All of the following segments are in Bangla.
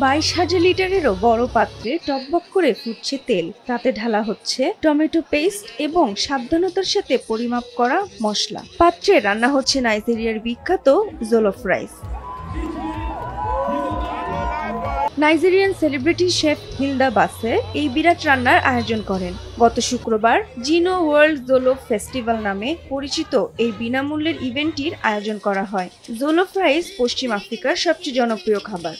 22,000 লিটারেরও বড় পাত্রে টকবক করে ফুটছে তেল, তাতে ঢালা হচ্ছে টমেটো পেস্ট এবং সাবধানতার সাথে পরিমাপ করা মশলা। পাত্রে রান্না হচ্ছে নাইজেরিয়ার বিখ্যাত Jollof rice. Nigerian celebrity chef Hilda Baci এই বিরাট রান্নার আয়োজন করেন। গত শুক্রবার জিনো ওয়ার্ল্ড জোলোফ ফেস্টিভ্যাল নামে পরিচিত এই বিনামূল্যের ইভেন্টটির আয়োজন করা হয়। জোলোফ রাইস পশ্চিম আফ্রিকার সবচেয়ে জনপ্রিয় খাবার।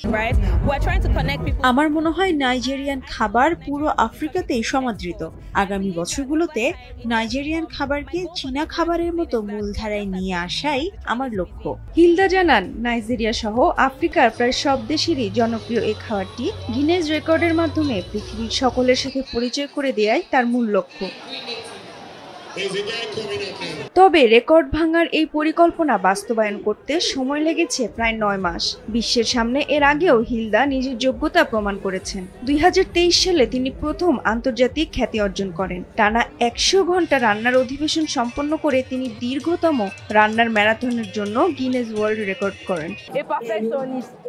আমার মনে হয় নাইজেরিয়ান খাবার পুরো আফ্রিকাতেই সমাদৃত। আগামী বছরগুলোতে নাইজেরিয়ান খাবারকে চীনা খাবারের মতো মূলধারায় নিয়ে আসাই আমার লক্ষ্য। হিলদা জানান, নাইজেরিয়া সহ আফ্রিকার প্রায় সব দেশেরই জনপ্রিয় এই খাবারটি গিনেস রেকর্ডের মাধ্যমে পৃথিবীর সকলের সাথে পরিচয় করে দেয়াই তার মূল লক্ষ্য। তবে রেকর্ড ভাঙার এই পরিকল্পনা বাস্তবায়ন করতে সময় লেগেছে প্রায় 9 মাস। বিশ্বের সামনে এর আগেও হিলদা নিজের যোগ্যতা প্রমাণ করেছেন। 2023 সালে তিনি প্রথম আন্তর্জাতিক খ্যাতি অর্জন করেন। টানা 100 ঘন্টা রান্নার অধিবেশন সম্পন্ন করে তিনি দীর্ঘতম রান্নার ম্যারাথনের জন্য গিনেস ওয়ার্ল্ড রেকর্ড করেন।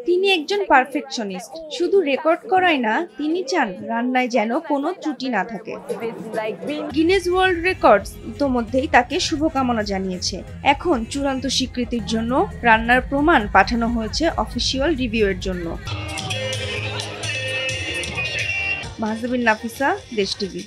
তিনি একজন পারফেকশনিস্ট। শুধু রেকর্ড করাই না, তিনি চান রান্নায় যেন কোনো ত্রুটি না থাকে। গিনেস ওয়ার্ল্ড রেকর্ডস ইতোমধ্যেই তাকে শুভকামনা জানিয়েছে। এখন চূড়ান্ত স্বীকৃতির জন্য রান্নার প্রমাণ পাঠানো হয়েছে অফিসিয়াল রিভিউয়ের জন্য। মাহজাবিন নাফিসা, দেশ টিভি।